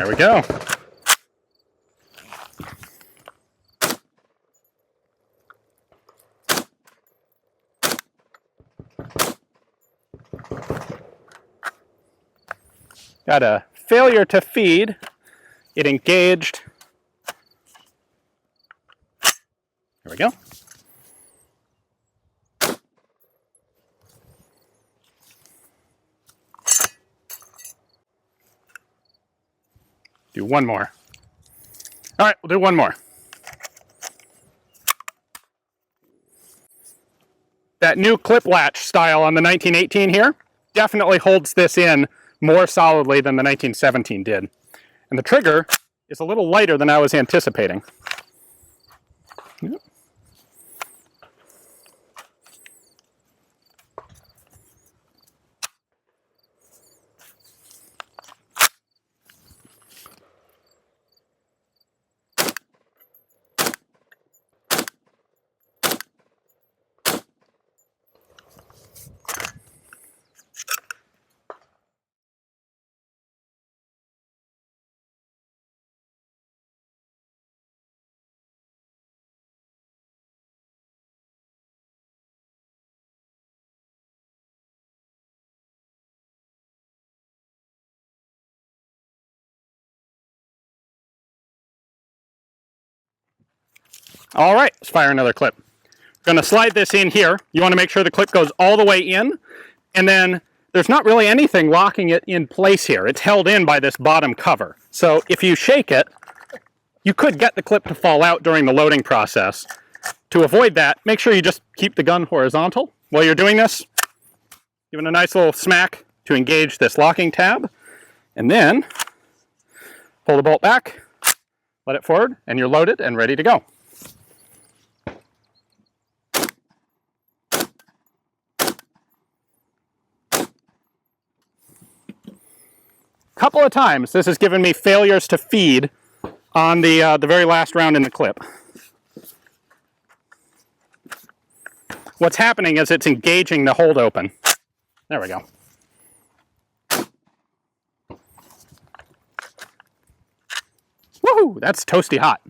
There we go. Got a failure to feed. It engaged. There we go. Do one more. All right, we'll do one more. That new clip latch style on the 1918 here definitely holds this in more solidly than the 1917 did. And the trigger is a little lighter than I was anticipating. Yep. All right, let's fire another clip. We're going to slide this in here. You want to make sure the clip goes all the way in, and then there's not really anything locking it in place here. It's held in by this bottom cover. So if you shake it, you could get the clip to fall out during the loading process. To avoid that, make sure you just keep the gun horizontal. While you're doing this, give it a nice little smack to engage this locking tab, and then pull the bolt back, let it forward, and you're loaded and ready to go. Couple of times this has given me failures to feed on the very last round in the clip. What's happening is it's engaging the hold open. There we go. Woohoo! That's toasty hot.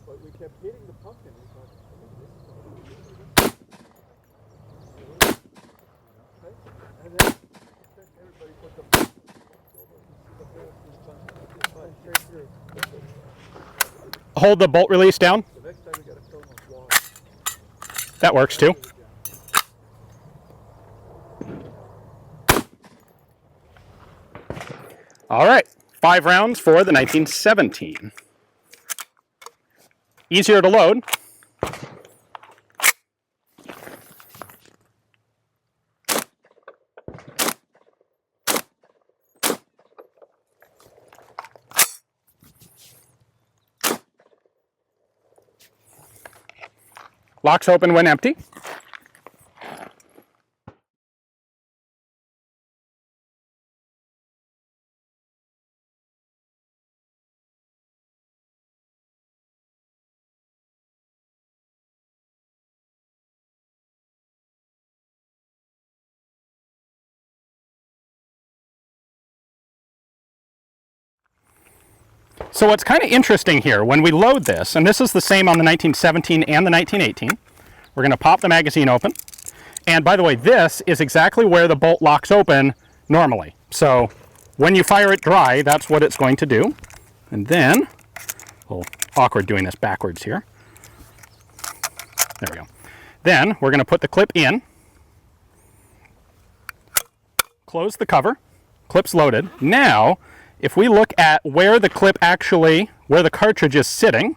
But we kept hitting the pumpkin. We thought, and then everybody put the straight through. Hold the bolt release down. The next time we got to fill them with water. That works too. All right, 5 rounds for the 1917. Easier to load. Locks open when empty. So what's kind of interesting here, when we load this, and this is the same on the 1917 and the 1918, we're going to pop the magazine open. And by the way, this is exactly where the bolt locks open normally. So when you fire it dry, that's what it's going to do. And then, a little awkward doing this backwards here. There we go. Then we're going to put the clip in, close the cover, clip's loaded. Now, if we look at where the clip actually, where the cartridge is sitting,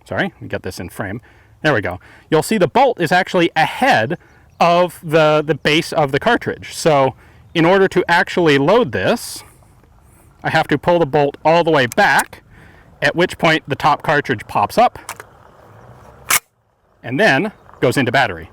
sorry, let me get this in frame. There we go. You'll see the bolt is actually ahead of the base of the cartridge. So in order to actually load this, I have to pull the bolt all the way back, at which point the top cartridge pops up. and then goes into battery.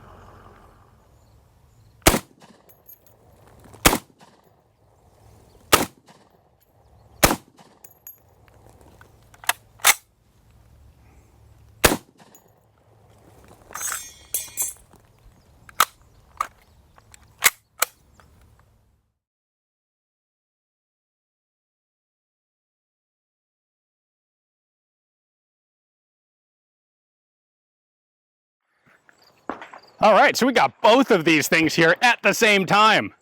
All right, so we got both of these things here at the same time.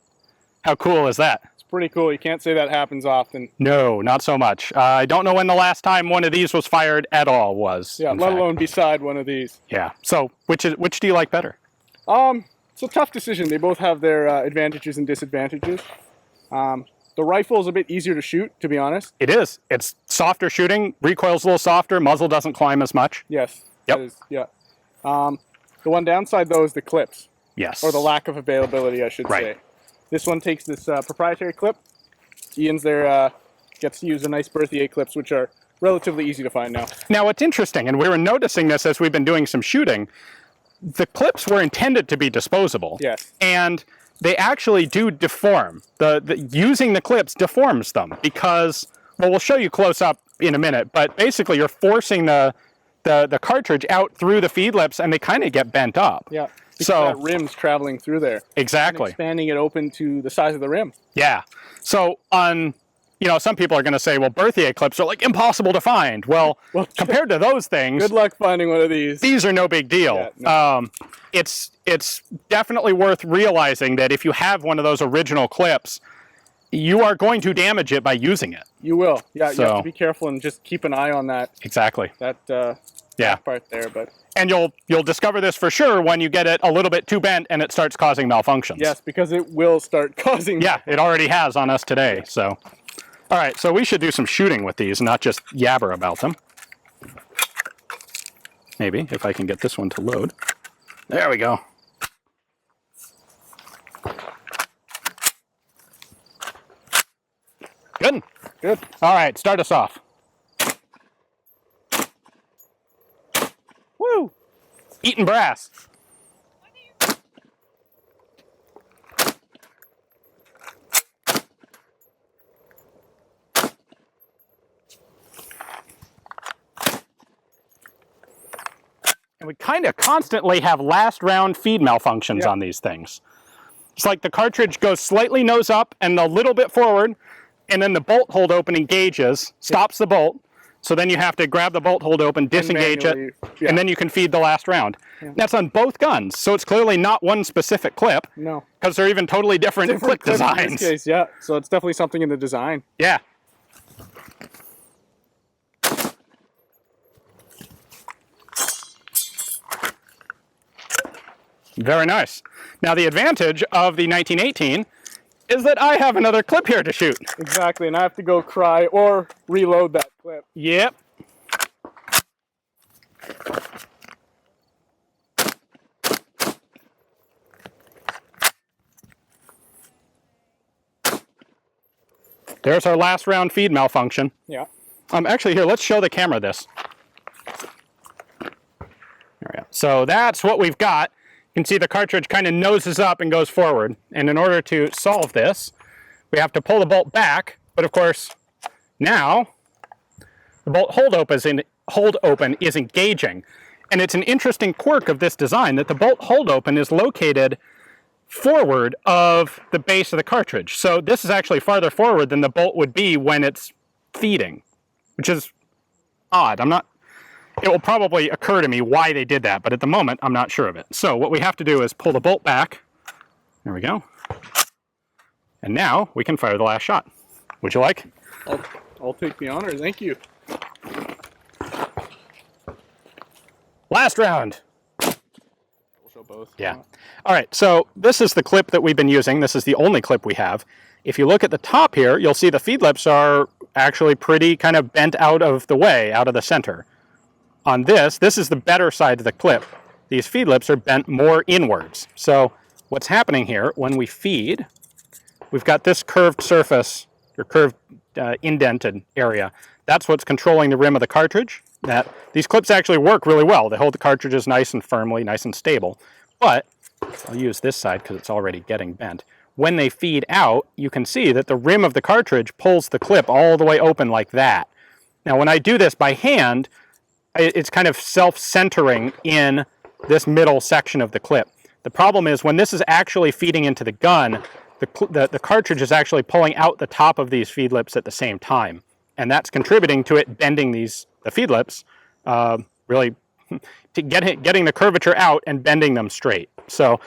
How cool is that? It's pretty cool. You can't say that happens often. No, not so much. I don't know when the last time one of these was fired at all was. Yeah, let alone beside one of these. Yeah. So which do you like better? It's a tough decision. They both have their advantages and disadvantages. The rifle is a bit easier to shoot, to be honest. It is. It's softer shooting. Recoil's a little softer. Muzzle doesn't climb as much. Yes. Yep. That is, yeah. The one downside, though, is the clips. Yes. Or the lack of availability, I should say. This one takes this proprietary clip. Ian's there gets to use a nice Berthier clips, which are relatively easy to find now. Now, what's interesting, and we were noticing this as we've been doing some shooting, the clips were intended to be disposable. Yes. And they actually do deform. Using the clips deforms them because, well, we'll show you close up in a minute, but basically you're forcing the cartridge out through the feed lips and they kind of get bent up. Yeah. Because So that rim's traveling through there. Exactly. And expanding it open to the size of the rim. Yeah. So some people are going to say, well, Berthier clips are like impossible to find. Well, compared to those things, Good luck finding one of these. these are no big deal. Yeah, no. It's definitely worth realizing that if you have one of those original clips, you are going to damage it by using it. You will. Yeah, So- you have to be careful and just keep an eye on that Exactly. Yeah. part there. But And you'll discover this for sure when you get it a little bit too bent and it starts causing malfunctions. yes, because it will start causing. Yeah, it already has on us today. So, all right, so we should do some shooting with these, not just yabber about them. Maybe, if I can get this one to load. There we go. Good. Good. All right, start us off. Woo! Eating brass. And we kind of constantly have last round feed malfunctions on these things. It's like the cartridge goes slightly nose up and a little bit forward, and then the bolt hold open engages, stops the bolt, so then you have to grab the bolt hold open, disengage it, and then you can feed the last round. Yeah. That's on both guns, so it's clearly not one specific clip. No. Because they're even totally different clip designs. In this case, yeah. So it's definitely something in the design. Yeah. Very nice. Now the advantage of the 1918 is that I have another clip here to shoot. Exactly, and I have to go cry or reload that clip. Yep. There's our last round feed malfunction. Yeah. Actually, here, let's show the camera this. There we go. So that's what we've got. You can see the cartridge kind of noses up and goes forward. And in order to solve this, we have to pull the bolt back. But of course, now the bolt hold open is engaging. And it's an interesting quirk of this design that the bolt hold open is located forward of the base of the cartridge. So this is actually farther forward than the bolt would be when it's feeding, which is odd. It will probably occur to me why they did that, but at the moment, I'm not sure of it. So what we have to do is pull the bolt back. There we go. And now we can fire the last shot. Would you like? I'll take the honor, thank you. Last round. We'll show both. Yeah. All right, so this is the clip that we've been using. This is the only clip we have. If you look at the top here, you'll see the feed lips are actually pretty kind of bent out of the way, out of the center. On this is the better side of the clip. These feed lips are bent more inwards. So what's happening here, when we feed, we've got this curved surface, or curved indented area. That's what's controlling the rim of the cartridge. that these clips actually work really well. They hold the cartridges nice and firmly, nice and stable. But I'll use this side because it's already getting bent. When they feed out, you can see that the rim of the cartridge pulls the clip all the way open like that. Now, when I do this by hand, it's kind of self-centering in this middle section of the clip. The problem is when this is actually feeding into the gun, the cartridge is actually pulling out the top of these feed lips at the same time. And that's contributing to it bending the feed lips, really to getting the curvature out and bending them straight. So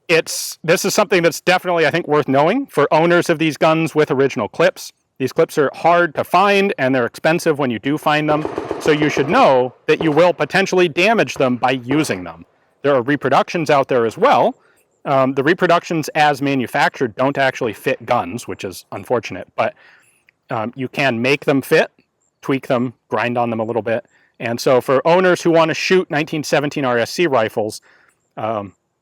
this is something that's definitely, I think, worth knowing for owners of these guns with original clips. These clips are hard to find and they're expensive when you do find them. So you should know that you will potentially damage them by using them. There are reproductions out there as well. The reproductions as manufactured don't actually fit guns, which is unfortunate, but you can make them fit, tweak them, grind on them a little bit. And so for owners who want to shoot 1917 RSC rifles,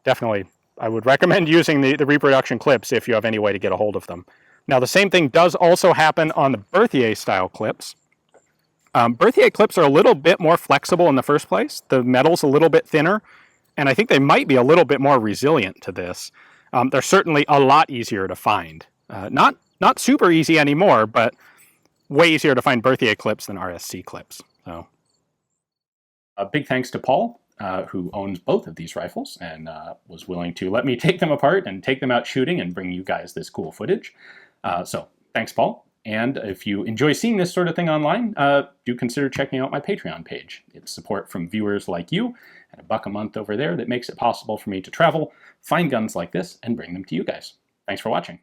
definitely I would recommend using the reproduction clips if you have any way to get a hold of them. Now the same thing does also happen on the Berthier style clips. Berthier clips are a little bit more flexible in the first place. The metal's a little bit thinner, and I think they might be a little bit more resilient to this. They're certainly a lot easier to find. Not super easy anymore, but way easier to find Berthier clips than RSC clips. So, a big thanks to Paul, who owns both of these rifles and was willing to let me take them apart and take them out shooting and bring you guys this cool footage. So thanks, Paul. And if you enjoy seeing this sort of thing online, do consider checking out my Patreon page. It's support from viewers like you and $1 a month over there that makes it possible for me to travel, find guns like this, and bring them to you guys. Thanks for watching.